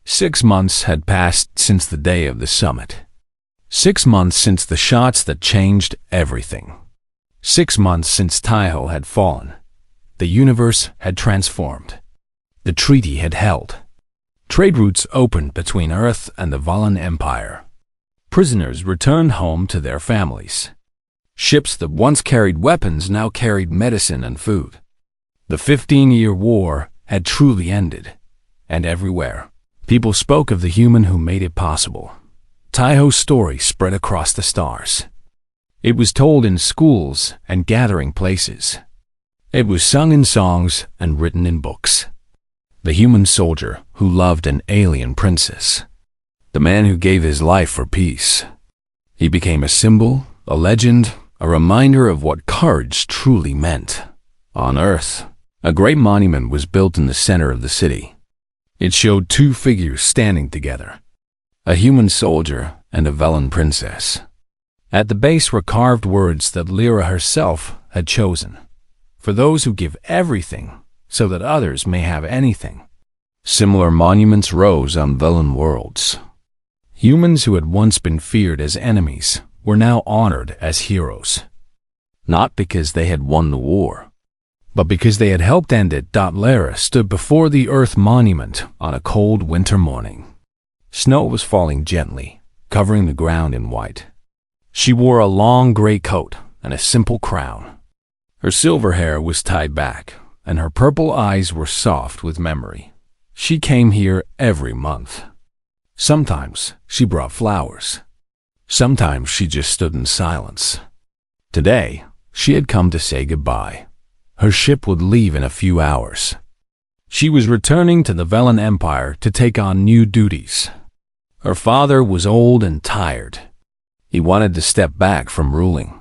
6 months had passed since the day of the summit. 6 months since the shots that changed everything. 6 months since Taiho had fallen. The universe had transformed. The treaty had held. Trade routes opened between Earth and the Valan Empire. Prisoners returned home to their families. Ships that once carried weapons now carried medicine and food. The 15-year war had truly ended, and everywhere, people spoke of the human who made it possible. Taiho's story spread across the stars. It was told in schools and gathering places. It was sung in songs and written in books. The human soldier who loved an alien princess. The man who gave his life for peace. He became a symbol, a legend, a reminder of what courage truly meant. On Earth, a great monument was built in the center of the city. It showed two figures standing together, a human soldier and a Valan princess. At the base were carved words that Lyra herself had chosen, for those who give everything so that others may have anything. Similar monuments rose on Valan worlds. Humans who had once been feared as enemies were now honored as heroes, not because they had won the war, but because they had helped end it. Lyra stood before the Earth monument on a cold winter morning. Snow was falling gently, covering the ground in white. She wore a long gray coat and a simple crown. Her silver hair was tied back, and her purple eyes were soft with memory. She came here every month. Sometimes she brought flowers. Sometimes she just stood in silence. Today, she had come to say goodbye. Her ship would leave in a few hours. She was returning to the Valan Empire to take on new duties. Her father was old and tired. He wanted to step back from ruling.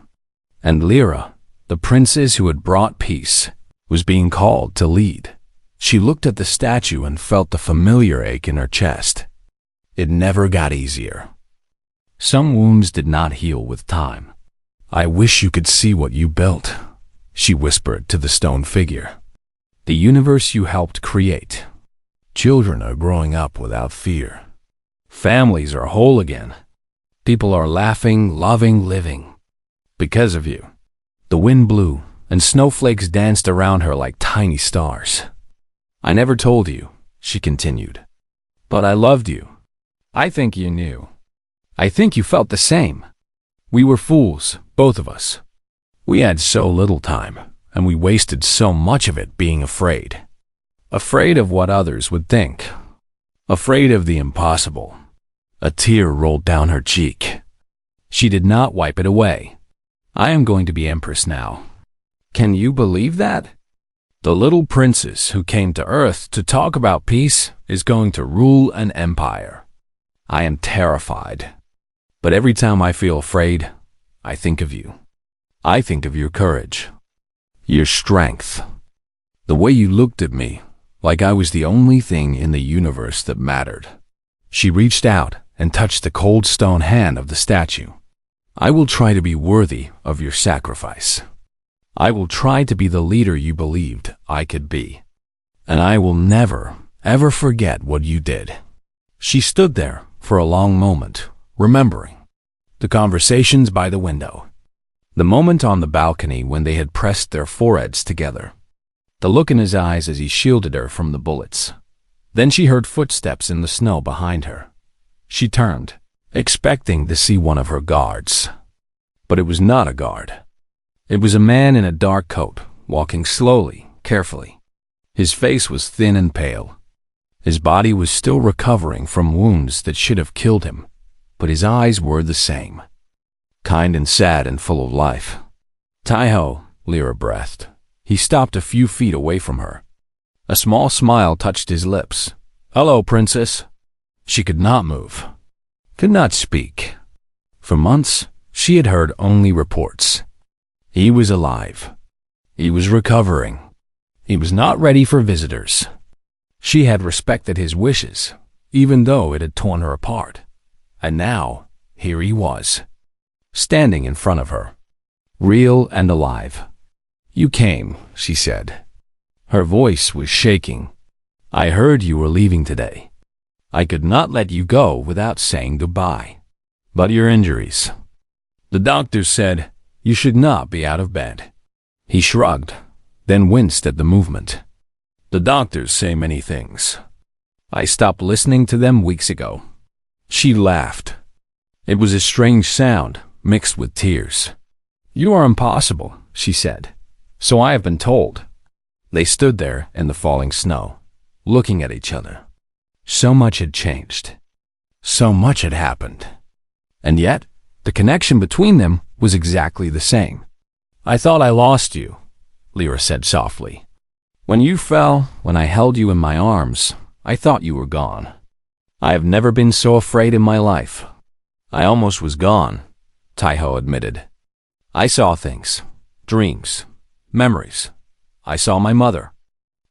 And Lyra, the princess who had brought peace, was being called to lead. She looked at the statue and felt the familiar ache in her chest. It never got easier. Some wounds did not heal with time. "I wish you could see what you built," she whispered to the stone figure. "The universe you helped create. Children are growing up without fear. Families are whole again. People are laughing, loving, living. Because of you." The wind blew, and snowflakes danced around her like tiny stars. "I never told you," she continued, "but I loved you. I think you knew. I think you felt the same. We were fools, both of us. We had so little time, and we wasted so much of it being afraid. Afraid of what others would think. Afraid of the impossible." A tear rolled down her cheek. She did not wipe it away. "I am going to be empress now. Can you believe that? The little princess who came to Earth to talk about peace is going to rule an empire. I am terrified. But every time I feel afraid, I think of you. I think of your courage, your strength, the way you looked at me like I was the only thing in the universe that mattered." She reached out and touched the cold stone hand of the statue. "I will try to be worthy of your sacrifice. I will try to be the leader you believed I could be. And I will never, ever forget what you did." She stood there for a long moment, remembering. The conversations by the window. The moment on the balcony when they had pressed their foreheads together. The look in his eyes as he shielded her from the bullets. Then she heard footsteps in the snow behind her. She turned, expecting to see one of her guards. But it was not a guard. It was a man in a dark coat, walking slowly, carefully. His face was thin and pale. His body was still recovering from wounds that should have killed him, but his eyes were the same. Kind and sad and full of life. "Taiho," Lyra breathed. He stopped a few feet away from her. A small smile touched his lips. "Hello, princess." She could not move, could not speak. For months, she had heard only reports. He was alive. He was recovering. He was not ready for visitors. She had respected his wishes, even though it had torn her apart. And now, here he was, standing in front of her, real and alive. "You came," she said. Her voice was shaking. "I heard you were leaving today. I could not let you go without saying goodbye. But your injuries. The doctor said you should not be out of bed. He shrugged, then winced at the movement. The doctors say many things. I stopped listening to them weeks ago. She laughed. It was a strange sound, mixed with tears. You are impossible, she said. So I have been told. They stood there in the falling snow, looking at each other. So much had changed. So much had happened. And yet, the connection between them was exactly the same. I thought I lost you, Lyra said softly. When you fell, when I held you in my arms, I thought you were gone. I have never been so afraid in my life. I almost was gone, Taiho admitted. I saw things, dreams, memories. I saw my mother,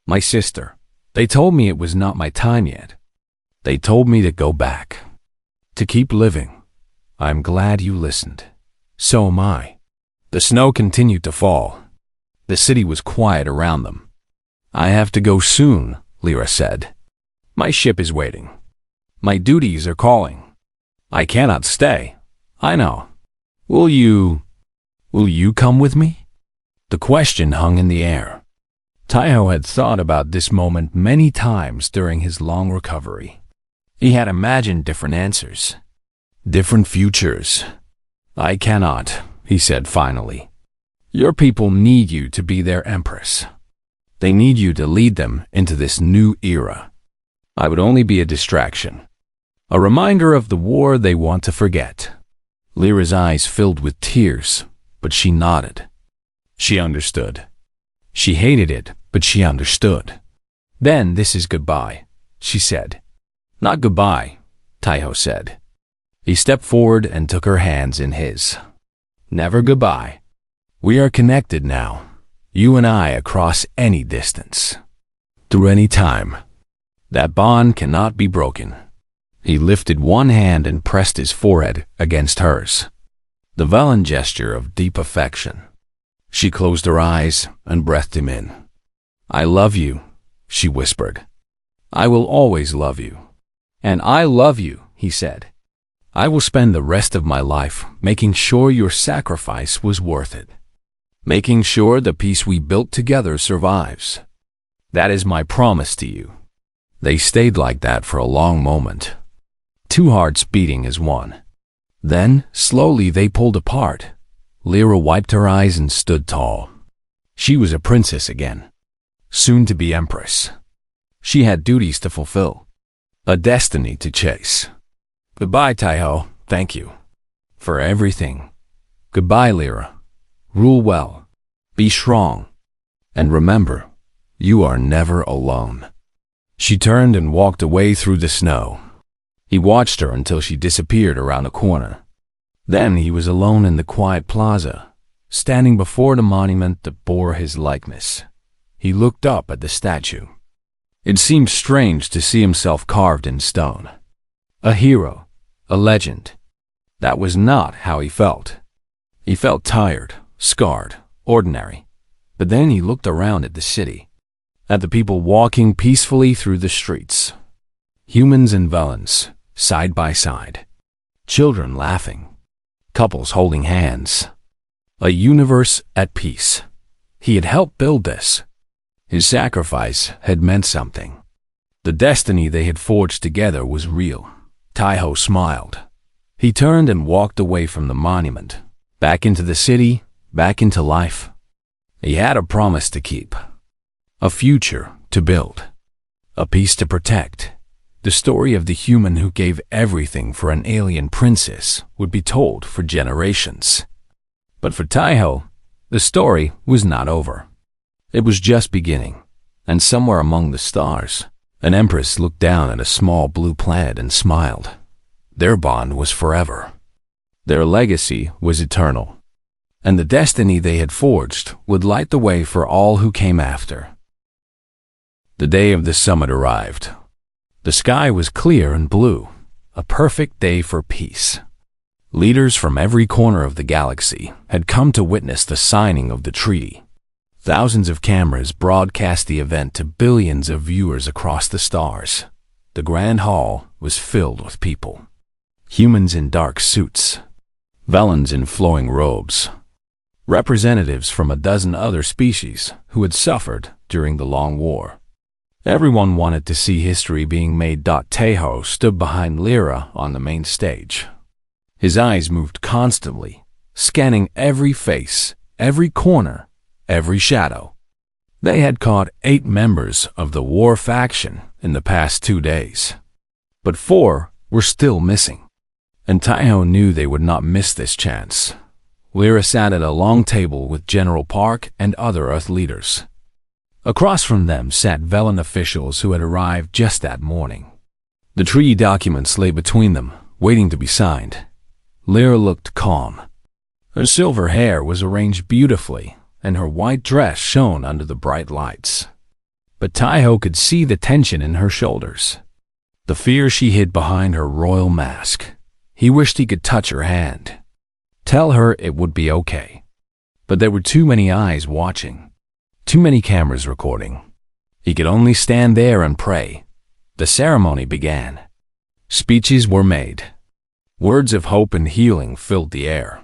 my sister. They told me it was not my time yet. They told me to go back, to keep living. I'm glad you listened. So am I. The snow continued to fall. The city was quiet around them. I have to go soon, Lyra said. My ship is waiting. My duties are calling. I cannot stay. I know. Will you come with me? The question hung in the air. Taiho had thought about this moment many times during his long recovery. He had imagined different answers, different futures. I cannot, he said finally. Your people need you to be their empress. They need you to lead them into this new era. I would only be a distraction, a reminder of the war they want to forget. Lyra's eyes filled with tears, but she nodded. She understood. She hated it, but she understood. Then this is goodbye, she said. Not goodbye, Taiho said. He stepped forward and took her hands in his. Never goodbye. We are connected now, you and I across any distance, through any time. That bond cannot be broken. He lifted one hand and pressed his forehead against hers, the violent gesture of deep affection. She closed her eyes and breathed him in. I love you, she whispered. I will always love you. And I love you, he said. I will spend the rest of my life making sure your sacrifice was worth it, making sure the peace we built together survives. That is my promise to you. They stayed like that for a long moment, two hearts beating as one. Then, slowly they pulled apart. Lyra wiped her eyes and stood tall. She was a princess again, soon to be empress. She had duties to fulfill, a destiny to chase. Goodbye, Taiho. Thank you for everything. Goodbye, Lyra. Rule well. Be strong. And remember, you are never alone. She turned and walked away through the snow. He watched her until she disappeared around a corner. Then he was alone in the quiet plaza, standing before the monument that bore his likeness. He looked up at the statue. It seemed strange to see himself carved in stone. A hero, a legend. That was not how he felt. He felt tired, scarred, ordinary. But then he looked around at the city, at the people walking peacefully through the streets. Humans and villains, side by side. Children laughing. Couples holding hands. A universe at peace. He had helped build this. His sacrifice had meant something. The destiny they had forged together was real. Taiho smiled. He turned and walked away from the monument, back into the city, back into life. He had a promise to keep, a future to build, a peace to protect. The story of the human who gave everything for an alien princess would be told for generations. But for Taiho, the story was not over. It was just beginning, and somewhere among the stars, an empress looked down at a small blue planet and smiled. Their bond was forever. Their legacy was eternal, and the destiny they had forged would light the way for all who came after. The day of the summit arrived. The sky was clear and blue, a perfect day for peace. Leaders from every corner of the galaxy had come to witness the signing of the treaty. Thousands of cameras broadcast the event to billions of viewers across the stars. The Grand Hall was filled with people. Humans in dark suits, Velans in flowing robes, representatives from a dozen other species who had suffered during the Long War. Everyone wanted to see history being made. Taeho stood behind Lyra on the main stage. His eyes moved constantly, scanning every face, every corner, every shadow. They had caught 8 members of the war faction in the past 2 days, but 4 were still missing. And Taeho knew they would not miss this chance. Lyra sat at a long table with General Park and other Earth leaders. Across from them sat Velan officials who had arrived just that morning. The treaty documents lay between them, waiting to be signed. Lyra looked calm. Her silver hair was arranged beautifully, and her white dress shone under the bright lights. But Taeho could see the tension in her shoulders, the fear she hid behind her royal mask. He wished he could touch her hand, tell her it would be okay. But there were too many eyes watching, too many cameras recording. He could only stand there and pray. The ceremony began. Speeches were made. Words of hope and healing filled the air.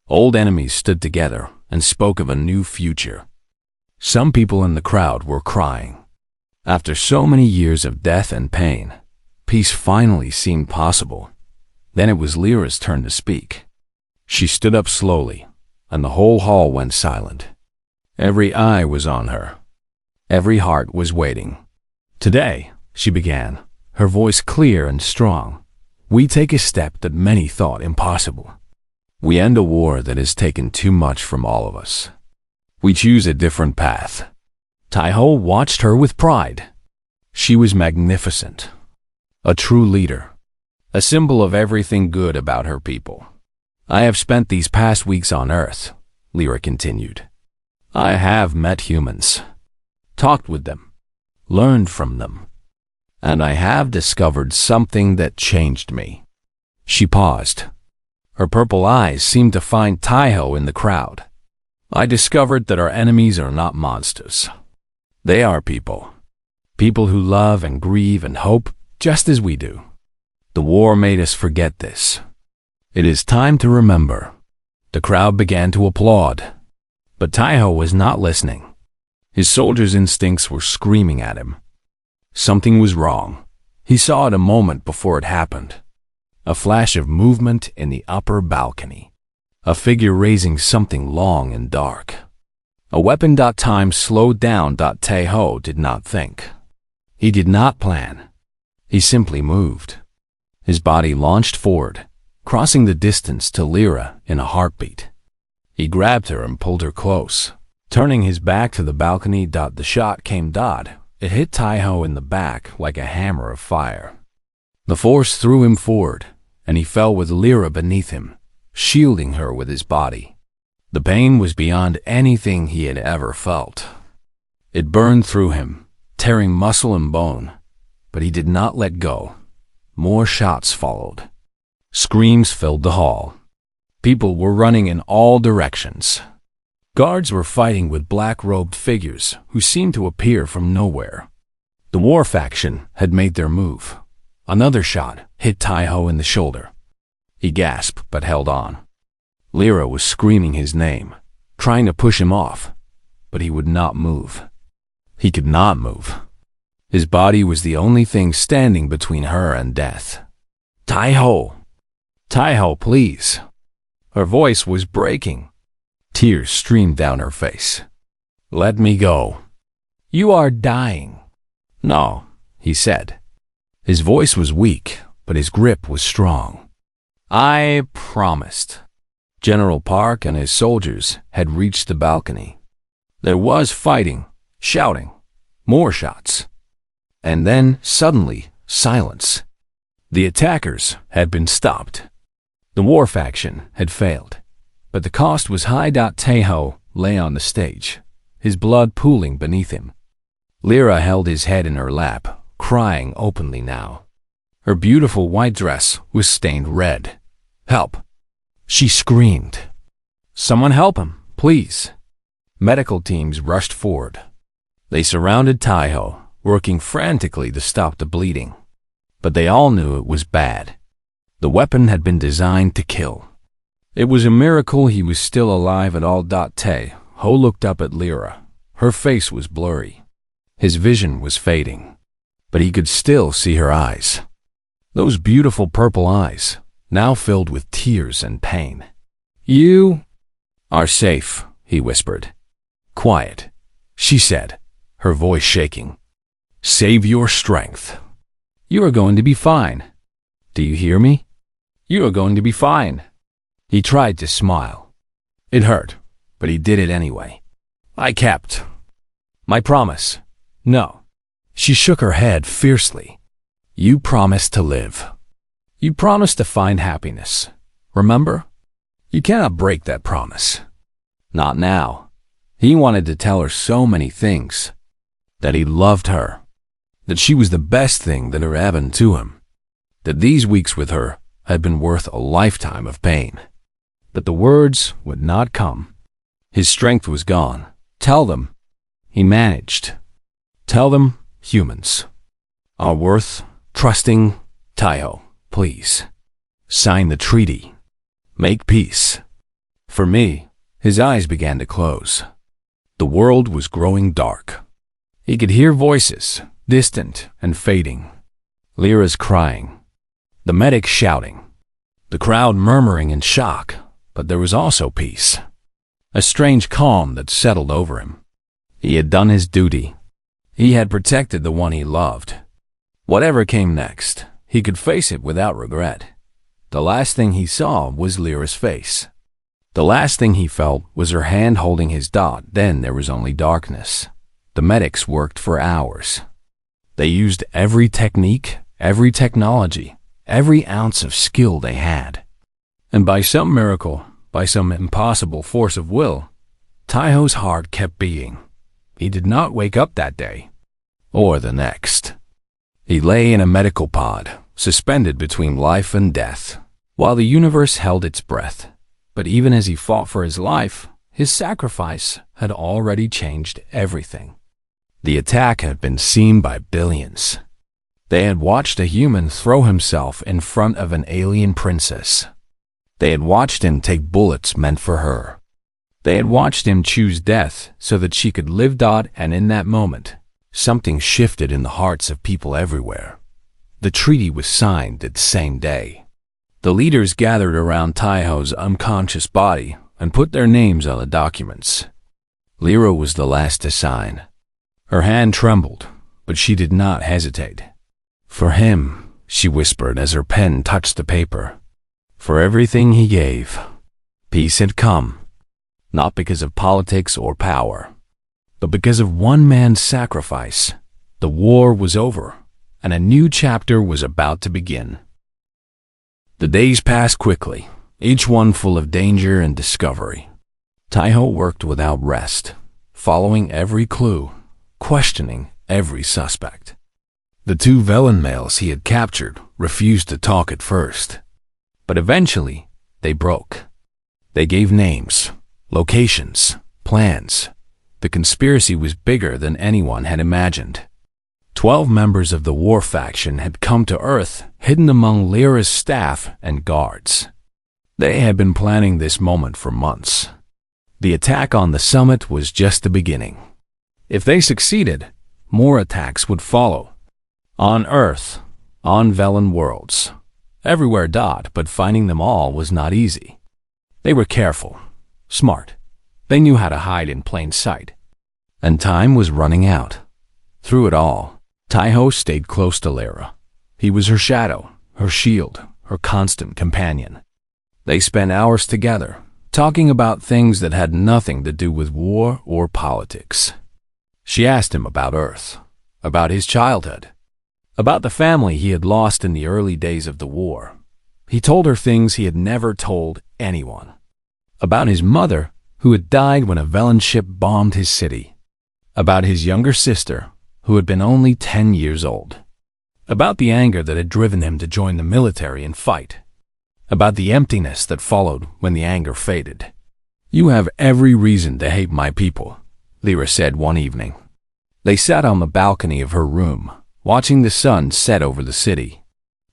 Old enemies stood together and spoke of a new future. Some people in the crowd were crying. After so many years of death and pain, peace finally seemed possible. Then it was Lyra's turn to speak. She stood up slowly, and the whole hall went silent. Every eye was on her. Every heart was waiting. Today, she began, her voice clear and strong. We take a step that many thought impossible. We end a war that has taken too much from all of us. We choose a different path. Taeho watched her with pride. She was magnificent, a true leader, a symbol of everything good about her people. I have spent these past weeks on Earth, Lyra continued. I have met humans, talked with them, learned from them, and I have discovered something that changed me. She paused. Her purple eyes seemed to find Taeho in the crowd. I discovered that our enemies are not monsters. They are people. People who love and grieve and hope just as we do. The war made us forget this. It is time to remember. The crowd began to applaud. But Taeho was not listening. His soldier's instincts were screaming at him. Something was wrong. He saw it a moment before it happened. A flash of movement in the upper balcony. A figure raising something long and dark. A weapon. Time slowed down. Taeho did not think. He did not plan. He simply moved. His body launched forward, crossing the distance to Lyra in a heartbeat. He grabbed her and pulled her close, turning his back to the balcony. The shot came. It hit Taeho in the back like a hammer of fire. The force threw him forward, and he fell with Lyra beneath him, shielding her with his body. The pain was beyond anything he had ever felt. It burned through him, tearing muscle and bone, but he did not let go. More shots followed. Screams filled the hall. People were running in all directions. Guards were fighting with black-robed figures who seemed to appear from nowhere. The war faction had made their move. Another shot hit Taeho in the shoulder. He gasped but held on. Lyra was screaming his name, trying to push him off, but he would not move. He could not move. His body was the only thing standing between her and death. Taeho! Taeho, please! Her voice was breaking. Tears streamed down her face. Let me go. You are dying. No, he said. His voice was weak, but his grip was strong. I promised. General Park and his soldiers had reached the balcony. There was fighting, shouting, more shots. And then, suddenly, silence. The attackers had been stopped. The war faction had failed, but the cost was high. Taeho lay on the stage, his blood pooling beneath him. Lyra held his head in her lap, crying openly now. Her beautiful white dress was stained red. Help! She screamed. Someone help him, please. Medical teams rushed forward. They surrounded Taeho, working frantically to stop the bleeding. But they all knew it was bad. The weapon had been designed to kill. It was a miracle he was still alive at all. Ho looked up at Lyra. Her face was blurry. His vision was fading. But he could still see her eyes. Those beautiful purple eyes, now filled with tears and pain. "You are safe," he whispered. "Quiet," she said, her voice shaking. "Save your strength. You are going to be fine. Do you hear me? You are going to be fine." He tried to smile. It hurt, but he did it anyway. "I kept my promise." "No." She shook her head fiercely. "You promised to live. You promised to find happiness. Remember? You cannot break that promise. Not now." He wanted to tell her so many things. That he loved her. That she was the best thing that had happened to him. That these weeks with her had been worth a lifetime of pain. But the words would not come. His strength was gone. "Tell them," he managed. "Tell them humans are worth trusting. Taiho, please. Sign the treaty. Make peace." For me, his eyes began to close. The world was growing dark. He could hear voices, distant and fading. Lyra's crying. The medic shouting. The crowd murmuring in shock, but there was also peace. A strange calm that settled over him. He had done his duty. He had protected the one he loved. Whatever came next, he could face it without regret. The last thing he saw was Lyra's face. The last thing he felt was her hand holding his dot. Then there was only darkness. The medics worked for hours. They used every technique, every technology, every ounce of skill they had. And by some miracle, by some impossible force of will, Taiho's heart kept beating. He did not wake up that day, or the next. He lay in a medical pod, suspended between life and death, while the universe held its breath. But even as he fought for his life, his sacrifice had already changed everything. The attack had been seen by billions. They had watched a human throw himself in front of an alien princess. They had watched him take bullets meant for her. They had watched him choose death so that she could live. And in that moment, something shifted in the hearts of people everywhere. The treaty was signed that same day. The leaders gathered around Taiho's unconscious body and put their names on the documents. Lyra was the last to sign. Her hand trembled, but she did not hesitate. "For him," she whispered as her pen touched the paper. "For everything he gave." Peace had come, not because of politics or power, but because of one man's sacrifice. The war was over, and a new chapter was about to begin. The days passed quickly, each one full of danger and discovery. Taiho worked without rest, following every clue, questioning every suspect. The two Velen males he had captured refused to talk at first, but eventually they broke. They gave names, locations, plans. The conspiracy was bigger than anyone had imagined. 12 members of the war faction had come to Earth, hidden among Lyra's staff and guards. They had been planning this moment for months. The attack on the summit was just the beginning. If they succeeded, more attacks would follow. On Earth, on Velen worlds, everywhere. But finding them all was not easy. They were careful, smart. They knew how to hide in plain sight. And time was running out. Through it all, Taiho stayed close to Lyra. He was her shadow, her shield, her constant companion. They spent hours together, talking about things that had nothing to do with war or politics. She asked him about Earth, about his childhood, about the family he had lost in the early days of the war. He told her things he had never told anyone. About his mother, who had died when a Velen ship bombed his city. About his younger sister, who had been only 10 years old. About the anger that had driven him to join the military and fight. About the emptiness that followed when the anger faded. "You have every reason to hate my people," Lyra said one evening. They sat on the balcony of her room, watching the sun set over the city.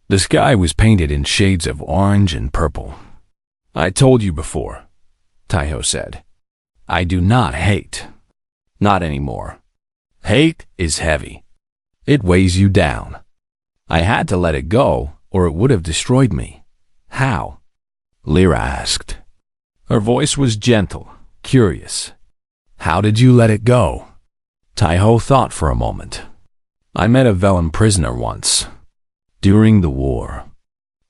The sky was painted in shades of orange and purple. I told you before, Taiho said. I do not hate. Not anymore. Hate is heavy. It weighs you down. I had to let it go, or it would have destroyed me. How? Lyra asked. Her voice was gentle, curious. How did you let it go? Taiho thought for a moment. I met a Vellum prisoner once. During the war.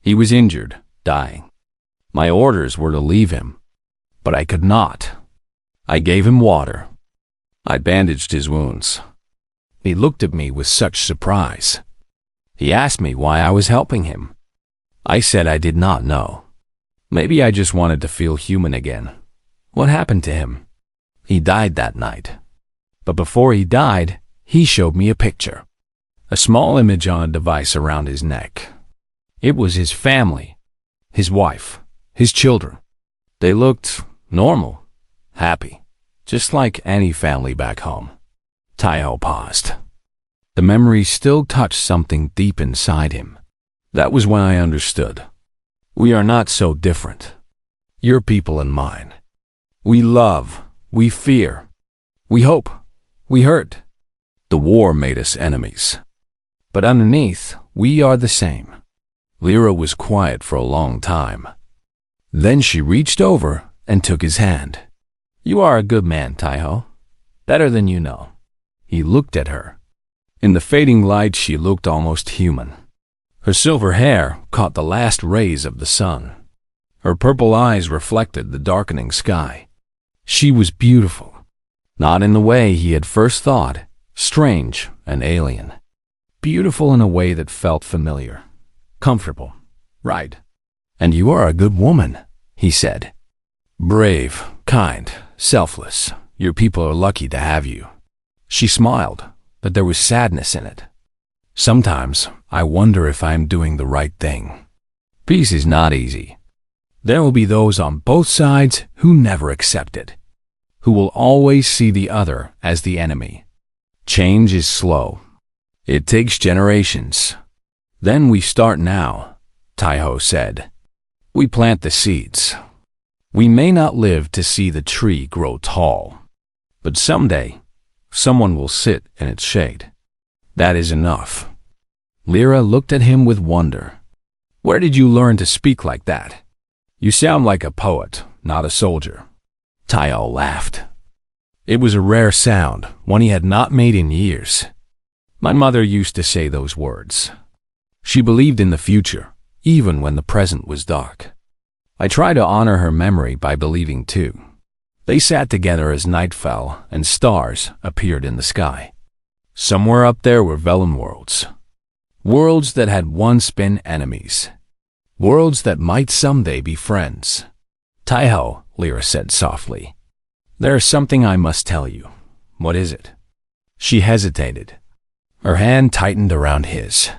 He was injured, dying. My orders were to leave him, but I could not. I gave him water. I bandaged his wounds. He looked at me with such surprise. He asked me why I was helping him. I said I did not know. Maybe I just wanted to feel human again. What happened to him? He died that night. But before he died, he showed me a picture. A small image on a device around his neck. It was his family, his wife, his children. They looked normal, happy, just like any family back home. Taiho paused. The memory still touched something deep inside him. That was when I understood. We are not so different. Your people and mine. We love, we fear, we hope, we hurt. The war made us enemies. But underneath, we are the same. Lyra was quiet for a long time. Then she reached over and took his hand. You are a good man, Taiho. Better than you know. He looked at her. In the fading light, she looked almost human. Her silver hair caught the last rays of the sun. Her purple eyes reflected the darkening sky. She was beautiful. Not in the way he had first thought, strange and alien. Beautiful in a way that felt familiar, comfortable, right. And you are a good woman, he said. Brave, kind, selfless. Your people are lucky to have you. She smiled, but there was sadness in it. Sometimes I wonder if I am doing the right thing. Peace is not easy. There will be those on both sides who never accept it, who will always see the other as the enemy. Change is slow. It takes generations. Then we start now, Taiho said. We plant the seeds. We may not live to see the tree grow tall, but someday, someone will sit in its shade. That is enough. Lyra looked at him with wonder. Where did you learn to speak like that? You sound like a poet, not a soldier. Taiho laughed. It was a rare sound, one he had not made in years. My mother used to say those words. She believed in the future, even when the present was dark. I try to honor her memory by believing too. They sat together as night fell and stars appeared in the sky. Somewhere up there were Vellum worlds. Worlds that had once been enemies. Worlds that might someday be friends. Taiho, Lyra said softly. There is something I must tell you. What is it? She hesitated. Her hand tightened around his.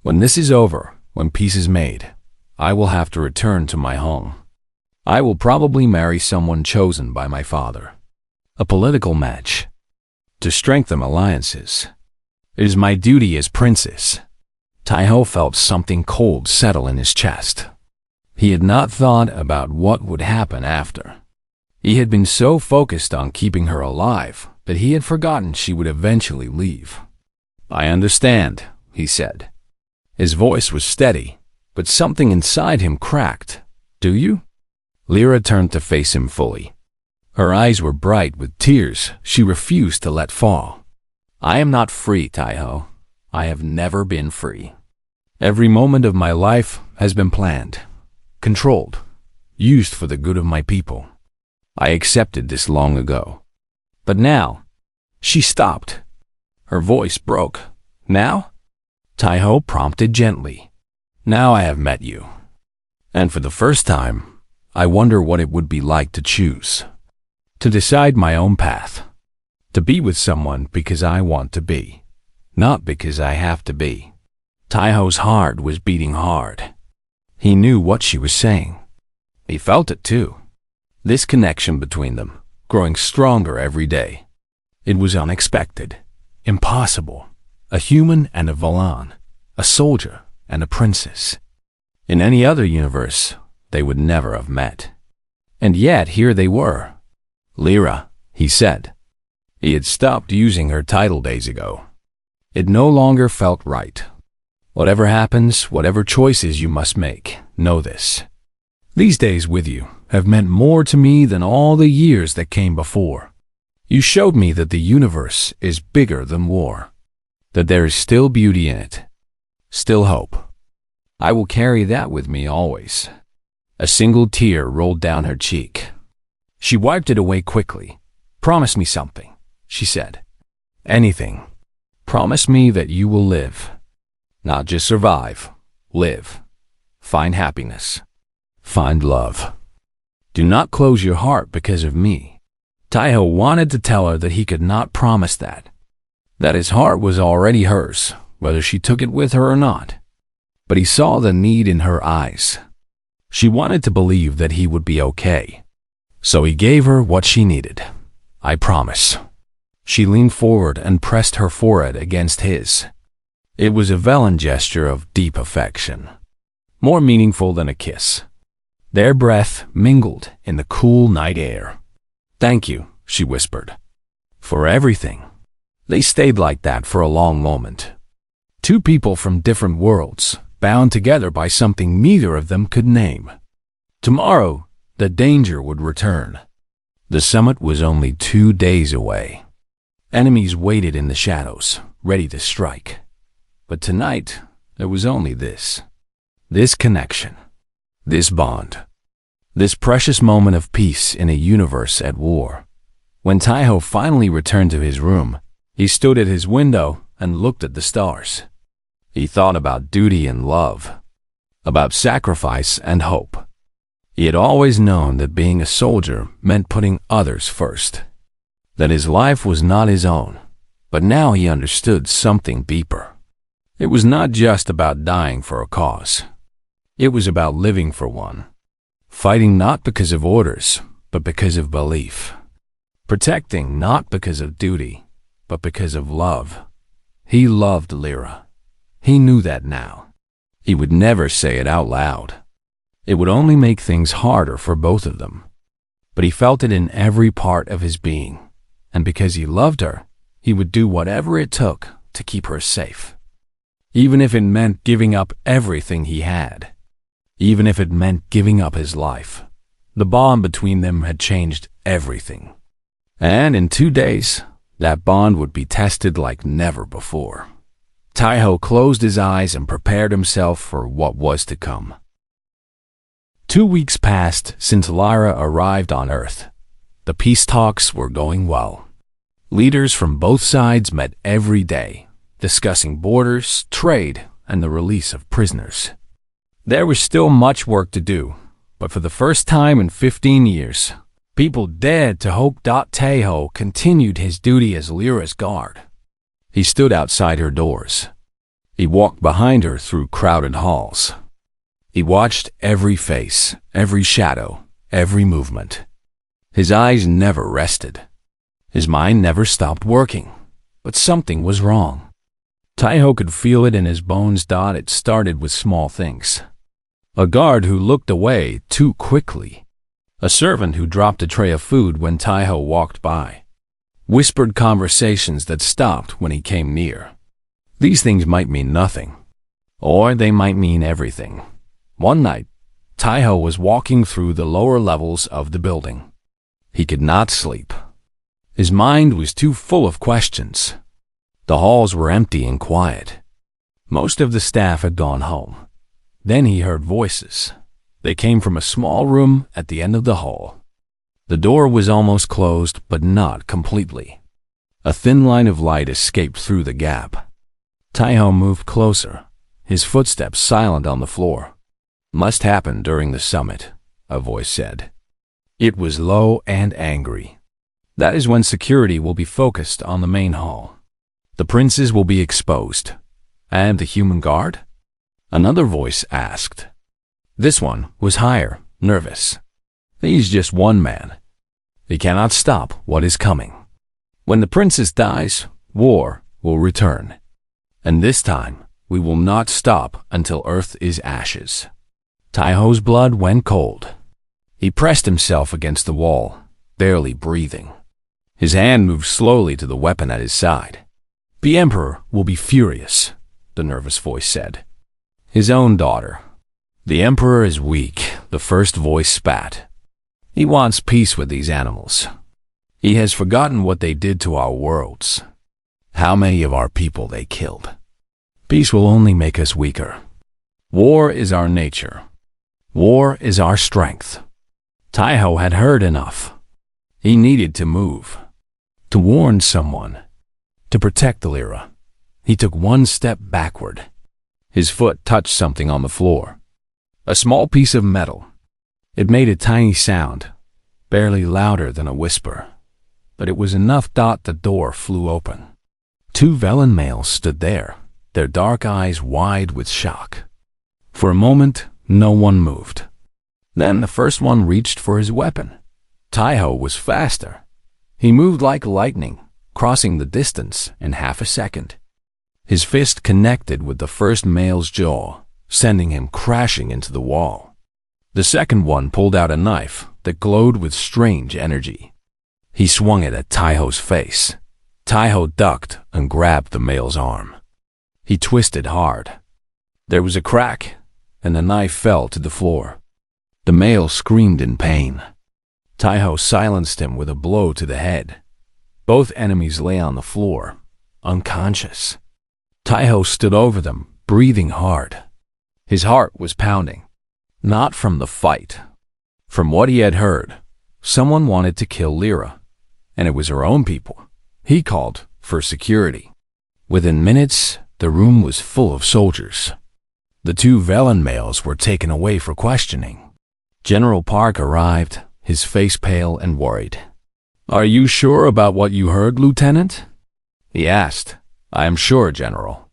When this is over, when peace is made, I will have to return to my home. I will probably marry someone chosen by my father. A political match. To strengthen alliances. It is my duty as princess. Taiho felt something cold settle in his chest. He had not thought about what would happen after. He had been so focused on keeping her alive that he had forgotten she would eventually leave. I understand, he said. His voice was steady, but something inside him cracked. Do you? Lyra turned to face him fully. Her eyes were bright with tears she refused to let fall. I am not free, Taiho. I have never been free. Every moment of my life has been planned, controlled, used for the good of my people. I accepted this long ago. But now, she stopped. Her voice broke. Now? Taiho prompted gently. Now I have met you. And for the first time, I wonder what it would be like to choose. To decide my own path. To be with someone because I want to be, not because I have to be. Taiho's heart was beating hard. He knew what she was saying. He felt it too. This connection between them, growing stronger every day. It was unexpected, impossible. A human and a Valan, a soldier and a princess. In any other universe, they would never have met. And yet here they were. Lyra, he said. He had stopped using her title days ago. It no longer felt right. Whatever happens, whatever choices you must make, know this. These days with you have meant more to me than all the years that came before. You showed me that the universe is bigger than war, that there is still beauty in it, still hope. I will carry that with me always. A single tear rolled down her cheek. She wiped it away quickly. Promise me something, she said. Anything. Promise me that you will live. Not just survive, live. Find happiness. Find love. Do not close your heart because of me. Taiho wanted to tell her that he could not promise that his heart was already hers, whether she took it with her or not. But he saw the need in her eyes. She wanted to believe that he would be okay. So he gave her what she needed. I promise. She leaned forward and pressed her forehead against his. It was a veiling gesture of deep affection, more meaningful than a kiss. Their breath mingled in the cool night air. Thank you, she whispered, for everything. They stayed like that for a long moment. Two people from different worlds, bound together by something neither of them could name. Tomorrow, the danger would return. The summit was only 2 days away. Enemies waited in the shadows, ready to strike. But tonight, there was only this connection, this bond, this precious moment of peace in a universe at war. When Taiho finally returned to his room, he stood at his window and looked at the stars. He thought about duty and love, about sacrifice and hope. He had always known that being a soldier meant putting others first, that his life was not his own, but now he understood something deeper. It was not just about dying for a cause. It was about living for one, fighting not because of orders, but because of belief, protecting not because of duty, but because of love. He loved Lyra. He knew that now. He would never say it out loud. It would only make things harder for both of them. But he felt it in every part of his being, and because he loved her, he would do whatever it took to keep her safe. Even if it meant giving up everything he had. Even if it meant giving up his life. The bond between them had changed everything. And in 2 days, that bond would be tested like never before. Taiho closed his eyes and prepared himself for what was to come. 2 weeks passed since Lyra arrived on Earth. The peace talks were going well. Leaders from both sides met every day, discussing borders, trade, and the release of prisoners. There was still much work to do, but for the first time in 15 years, people dared to hope Taiho continued his duty as Lyra's guard. He stood outside her doors. He walked behind her through crowded halls. He watched every face, every shadow, every movement. His eyes never rested. His mind never stopped working, but something was wrong. Taiho could feel it in his bones. It started with small things. A guard who looked away too quickly. A servant who dropped a tray of food when Taiho walked by. Whispered conversations that stopped when he came near. These things might mean nothing, or they might mean everything. One night, Taiho was walking through the lower levels of the building. He could not sleep. His mind was too full of questions. The halls were empty and quiet. Most of the staff had gone home. Then he heard voices. They came from a small room at the end of the hall. The door was almost closed, but not completely. A thin line of light escaped through the gap. Taiho moved closer, his footsteps silent on the floor. Must happen during the summit, a voice said. It was low and angry. That is when security will be focused on the main hall. The princes will be exposed. And the human guard? Another voice asked. This one was higher, nervous. He's just one man. He cannot stop what is coming. When the princess dies, war will return. And this time, We will not stop until Earth is ashes. Taiho's blood went cold. He pressed himself against the wall, barely breathing. His hand moved slowly to the weapon at his side. The Emperor will be furious, the nervous voice said. His own daughter. The Emperor is weak, the first voice spat. He wants peace with these animals. He has forgotten what they did to our worlds. How many of our people they killed. Peace will only make us weaker. War is our nature. War is our strength. Taiho had heard enough. He needed to move. To warn someone. To protect the Lyra. He took one step backward. His foot touched something on the floor. A small piece of metal. It made a tiny sound, barely louder than a whisper. But it was enough. The door flew open. Two Velen males stood there, their dark eyes wide with shock. For a moment, no one moved. Then the first one reached for his weapon. Taiho was faster. He moved like lightning, crossing the distance in half a second. His fist connected with the first male's jaw, sending him crashing into the wall. The second one pulled out a knife that glowed with strange energy. He swung it at Taiho's face. Taiho ducked and grabbed the male's arm. He twisted hard. There was a crack, and the knife fell to the floor. The male screamed in pain. Taiho silenced him with a blow to the head. Both enemies lay on the floor, unconscious. Taiho stood over them, breathing hard. His heart was pounding. Not from the fight. From what he had heard, someone wanted to kill Lyra, and it was her own people. He called for security. Within minutes, the room was full of soldiers. The two Velen males were taken away for questioning. General Park arrived, his face pale and worried. "Are you sure about what you heard, Lieutenant?" he asked. "I am sure, General.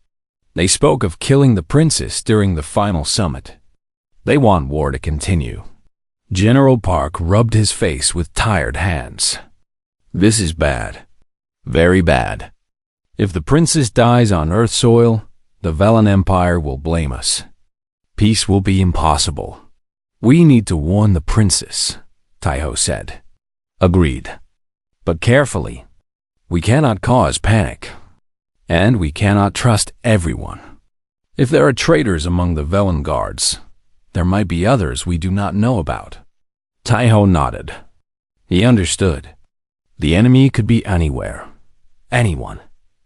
They spoke of killing the princess during the final summit. They want war to continue." General Park rubbed his face with tired hands. "This is bad. Very bad. If the princess dies on Earth soil, the Velen Empire will blame us. Peace will be impossible. We need to warn the princess," Taiho said. "Agreed. But carefully. We cannot cause panic. And we cannot trust everyone. If there are traitors among the Velen guards, there might be others we do not know about." Taiho nodded. He understood. The enemy could be anywhere. Anyone.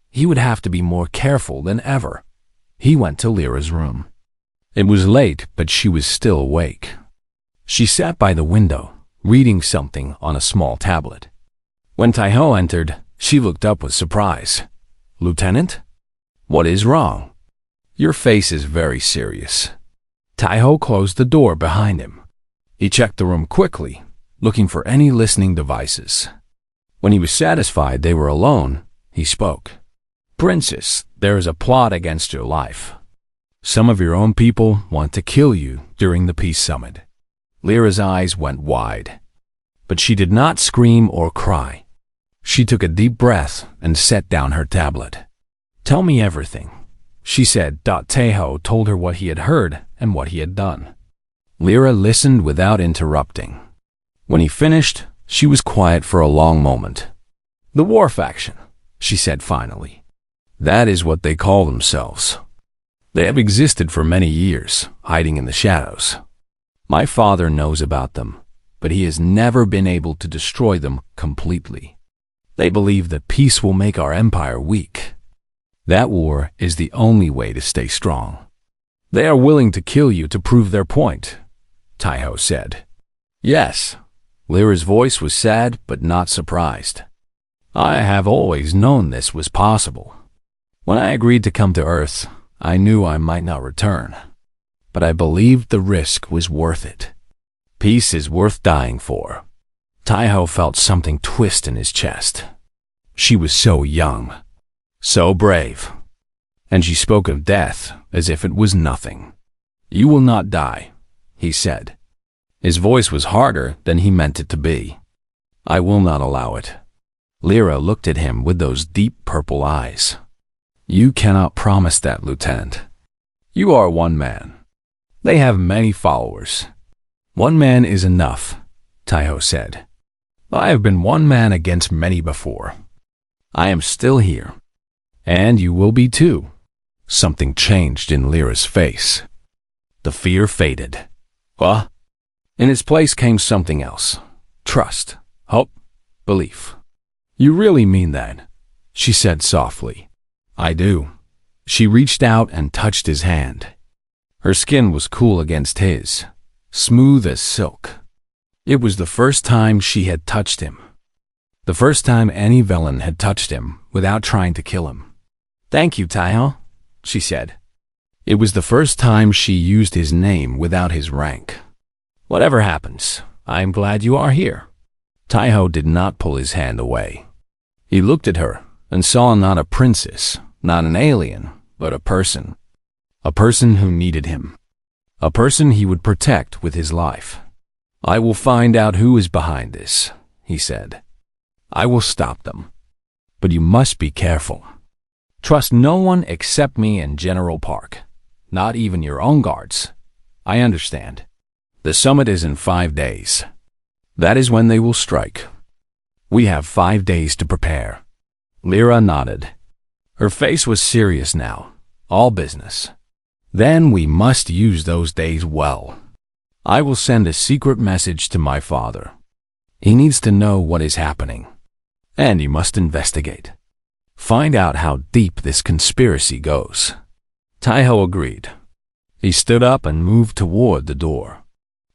He would have to be more careful than ever. He went to Lyra's room. It was late, but she was still awake. She sat by the window, reading something on a small tablet. When Taiho entered, she looked up with surprise. "Lieutenant? What is wrong? Your face is very serious." Taiho closed the door behind him. He checked the room quickly, looking for any listening devices. When he was satisfied they were alone, he spoke. "Princess, there is a plot against your life. Some of your own people want to kill you during the peace summit." Lyra's eyes went wide. But she did not scream or cry. She took a deep breath and set down her tablet. "Tell me everything," she said. Taiho told her what he had heard and what he had done. Lyra listened without interrupting. When he finished, she was quiet for a long moment. "The war faction," she said finally. "That is what they call themselves. They have existed for many years, hiding in the shadows. My father knows about them, but he has never been able to destroy them completely. They believe that peace will make our empire weak. That war is the only way to stay strong. They are willing to kill you to prove their point," Taiho said. "Yes." Lyra's voice was sad but not surprised. "I have always known this was possible. When I agreed to come to Earth, I knew I might not return. But I believed the risk was worth it. Peace is worth dying for." Taiho felt something twist in his chest. She was so young, so brave, and she spoke of death as if it was nothing. "You will not die," he said. His voice was harder than he meant it to be. "I will not allow it." Lyra looked at him with those deep purple eyes. "You cannot promise that, Lieutenant. You are one man. They have many followers. One man is enough, Taiho said. I have been one man against many before. I am still here. And you will be too. Something changed in Lyra's face. The fear faded. What? In its place came something else. Trust, hope, belief. You really mean that? She said softly. I do. She reached out and touched his hand. Her skin was cool against his, smooth as silk. It was the first time she had touched him. The first time any villain had touched him without trying to kill him. Thank you, Taiho, she said. It was the first time she used his name without his rank. Whatever happens, I am glad you are here. Taiho did not pull his hand away. He looked at her and saw not a princess, not an alien, but a person. A person who needed him. A person he would protect with his life. I will find out who is behind this, he said. I will stop them. But you must be careful. Trust no one except me and General Park. Not even your own guards. I understand. The summit is in 5 days. That is when they will strike. We have 5 days to prepare. Lyra nodded. Her face was serious now. All business. Then we must use those days well. I will send a secret message to my father. He needs to know what is happening. And you must investigate. Find out how deep this conspiracy goes. Taiho agreed. He stood up and moved toward the door.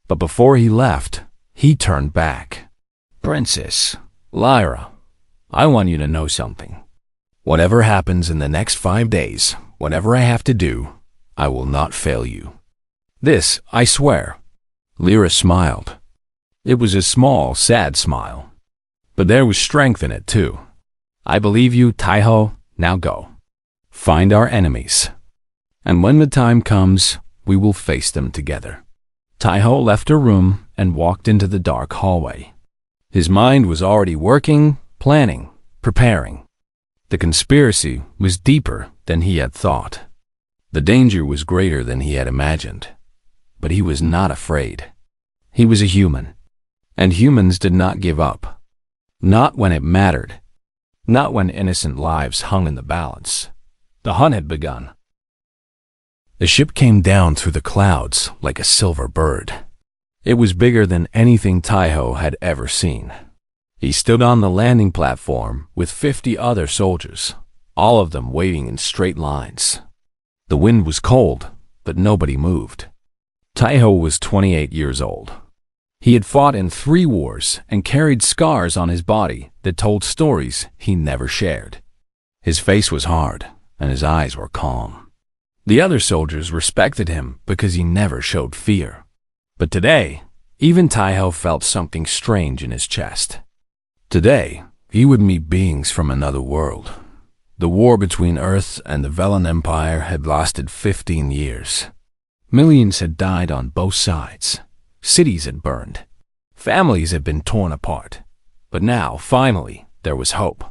But before he left, he turned back. Princess, Lyra, I want you to know something. Whatever happens in the next 5 days, whatever I have to do, I will not fail you. This, I swear. Lyra smiled. It was a small, sad smile. But there was strength in it, too. I believe you, Taiho. Now go. Find our enemies. And when the time comes, we will face them together. Taiho left her room and walked into the dark hallway. His mind was already working, planning, preparing. The conspiracy was deeper than he had thought. The danger was greater than he had imagined. But he was not afraid. He was a human. And humans did not give up. Not when it mattered. Not when innocent lives hung in the balance. The hunt had begun. The ship came down through the clouds like a silver bird. It was bigger than anything Taiho had ever seen. He stood on the landing platform with 50 other soldiers, all of them waiting in straight lines. The wind was cold, but nobody moved. Taiho was 28 years old. He had fought in 3 wars and carried scars on his body that told stories he never shared. His face was hard, and his eyes were calm. The other soldiers respected him because he never showed fear. But today, even Taiho felt something strange in his chest. Today, he would meet beings from another world. The war between Earth and the Velen Empire had lasted 15 years. Millions had died on both sides. Cities had burned. Families had been torn apart. But now, finally, there was hope.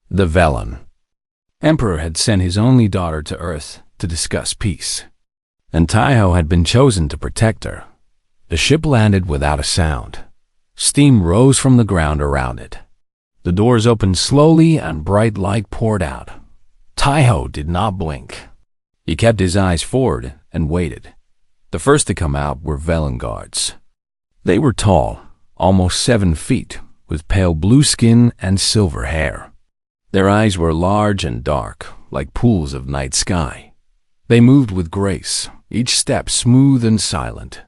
The Velen Emperor had sent his only daughter to Earth to discuss peace. And Taiho had been chosen to protect her. The ship landed without a sound. Steam rose from the ground around it. The doors opened slowly and bright light poured out. Taiho did not blink. He kept his eyes forward and waited. The first to come out were Velen guards. They were tall, almost 7 feet, with pale blue skin and silver hair. Their eyes were large and dark, like pools of night sky. They moved with grace, each step smooth and silent.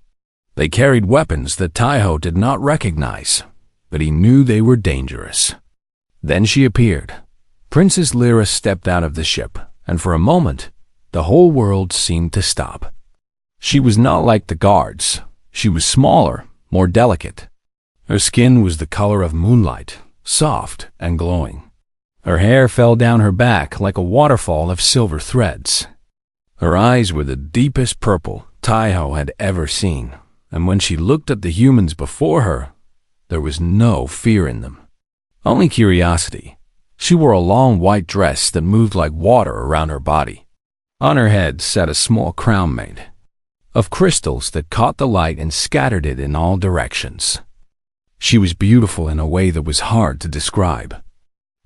They carried weapons that Taiho did not recognize, but he knew they were dangerous. Then she appeared. Princess Lyra stepped out of the ship, and for a moment, the whole world seemed to stop. She was not like the guards. She was smaller, more delicate. Her skin was the color of moonlight, soft and glowing. Her hair fell down her back like a waterfall of silver threads. Her eyes were the deepest purple Taiho had ever seen, and when she looked at the humans before her, there was no fear in them. Only curiosity. She wore a long white dress that moved like water around her body. On her head sat a small crown made of crystals that caught the light and scattered it in all directions. She was beautiful in a way that was hard to describe.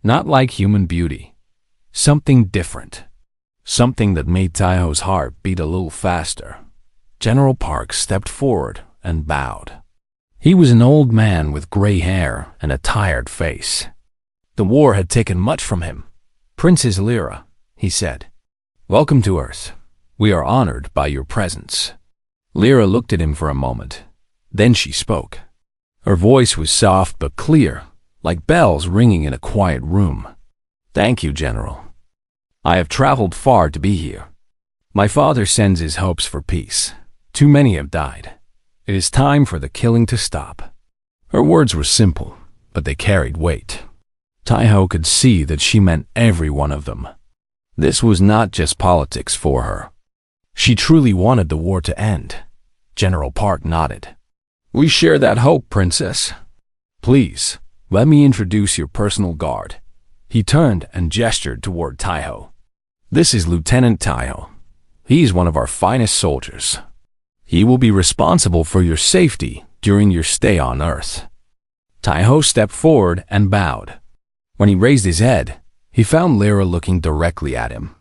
Not like human beauty. Something different. Something that made Taiho's heart beat a little faster. General Park stepped forward and bowed. He was an old man with gray hair and a tired face. The war had taken much from him. "Princess Lyra," he said, "welcome to Earth. We are honored by your presence." Lyra looked at him for a moment. Then she spoke. Her voice was soft but clear, like bells ringing in a quiet room. "Thank you, General. I have traveled far to be here. My father sends his hopes for peace. Too many have died. It is time for the killing to stop." Her words were simple, but they carried weight. Taiho could see that she meant every one of them. This was not just politics for her. She truly wanted the war to end. General Park nodded. "We share that hope, Princess. Please, let me introduce your personal guard." He turned and gestured toward Taiho. "This is Lieutenant Taiho. He is one of our finest soldiers. He will be responsible for your safety during your stay on Earth." Taiho stepped forward and bowed. When he raised his head, he found Lyra looking directly at him.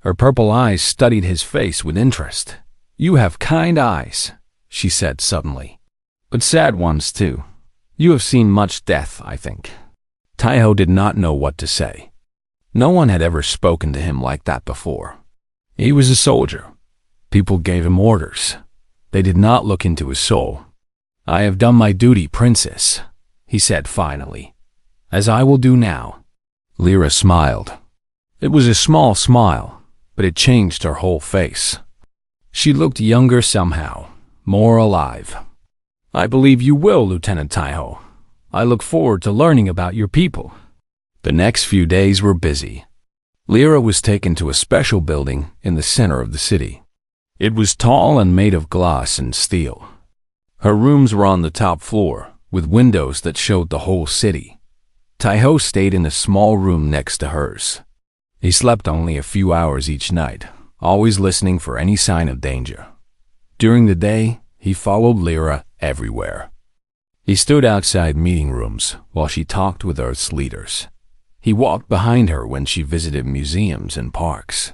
Her purple eyes studied his face with interest. "You have kind eyes," she said suddenly. "But sad ones too. You have seen much death, I think." Taiho did not know what to say. No one had ever spoken to him like that before. He was a soldier. People gave him orders. They did not look into his soul. "I have done my duty, Princess," he said finally, "as I will do now." Lyra smiled. It was a small smile, but it changed her whole face. She looked younger somehow, more alive. "I believe you will, Lieutenant Taiho. I look forward to learning about your people." The next few days were busy. Lyra was taken to a special building in the center of the city. It was tall and made of glass and steel. Her rooms were on the top floor, with windows that showed the whole city. Taiho stayed in a small room next to hers. He slept only a few hours each night, always listening for any sign of danger. During the day, he followed Lyra everywhere. He stood outside meeting rooms while she talked with Earth's leaders. He walked behind her when she visited museums and parks.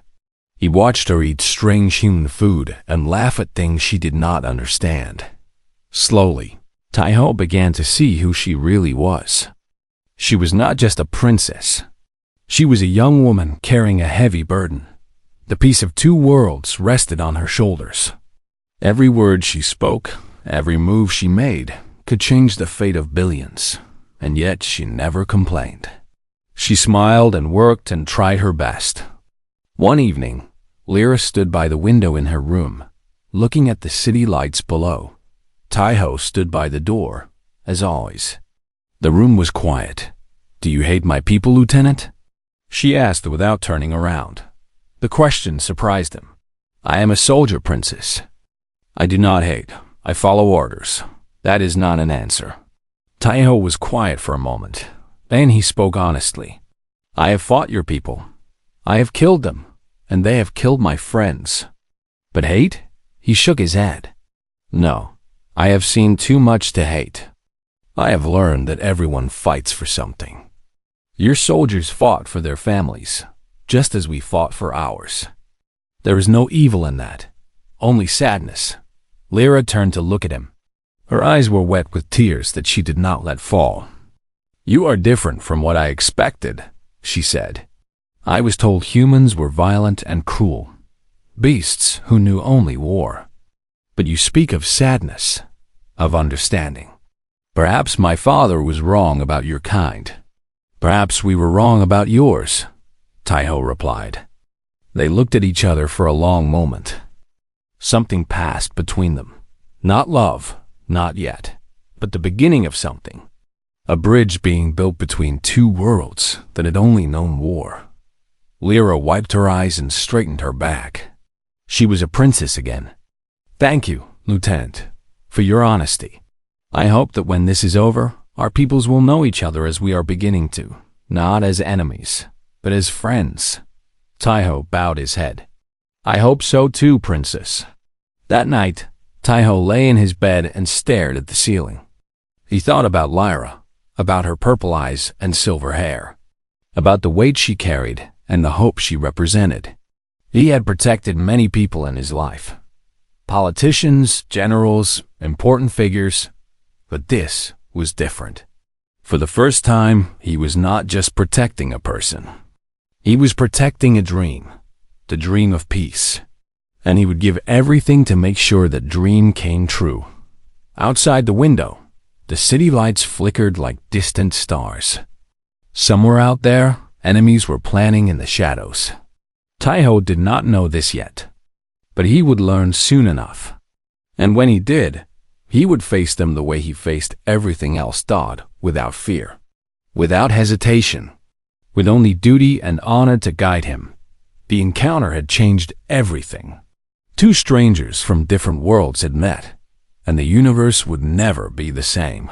He watched her eat strange human food and laugh at things she did not understand. Slowly, Taiho began to see who she really was. She was not just a princess. She was a young woman carrying a heavy burden. The piece of two worlds rested on her shoulders. Every word she spoke, every move she made, could change the fate of billions, and yet she never complained. She smiled and worked and tried her best. One evening, Lyra stood by the window in her room, looking at the city lights below. Taiho stood by the door, as always. The room was quiet. "Do you hate my people, Lieutenant?" she asked without turning around. The question surprised him. "I am a soldier, Princess. I do not hate. I follow orders. That is not an answer." Taiho was quiet for a moment. Then he spoke honestly. "I have fought your people. I have killed them, and they have killed my friends. But hate?" He shook his head. "No, I have seen too much to hate. I have learned that everyone fights for something. Your soldiers fought for their families, just as we fought for ours. There is no evil in that, only sadness." Lyra turned to look at him. Her eyes were wet with tears that she did not let fall. "You are different from what I expected," she said. "I was told humans were violent and cruel, beasts who knew only war. But you speak of sadness, of understanding. Perhaps my father was wrong about your kind. Perhaps we were wrong about yours," Taiho replied. They looked at each other for a long moment. Something passed between them. Not love, not yet, but the beginning of something. A bridge being built between two worlds that had only known war. Lyra wiped her eyes and straightened her back. She was a princess again. "Thank you, Lieutenant, for your honesty. I hope that when this is over, our peoples will know each other as we are beginning to, not as enemies, but as friends." Taiho bowed his head. I hope so too, Princess. That night, Taiho lay in his bed and stared at the ceiling. He thought about Lyra, about her purple eyes and silver hair, about the weight she carried and the hope she represented. He had protected many people in his life. Politicians, generals, important figures. But this was different. For the first time, he was not just protecting a person. He was protecting a dream, the dream of peace. And he would give everything to make sure that dream came true. Outside the window, the city lights flickered like distant stars. Somewhere out there, enemies were planning in the shadows. Taiho did not know this yet, but he would learn soon enough. And when he did, he would face them the way he faced everything else, without fear, without hesitation, with only duty and honor to guide him. The encounter had changed everything. Two strangers from different worlds had met, and the universe would never be the same.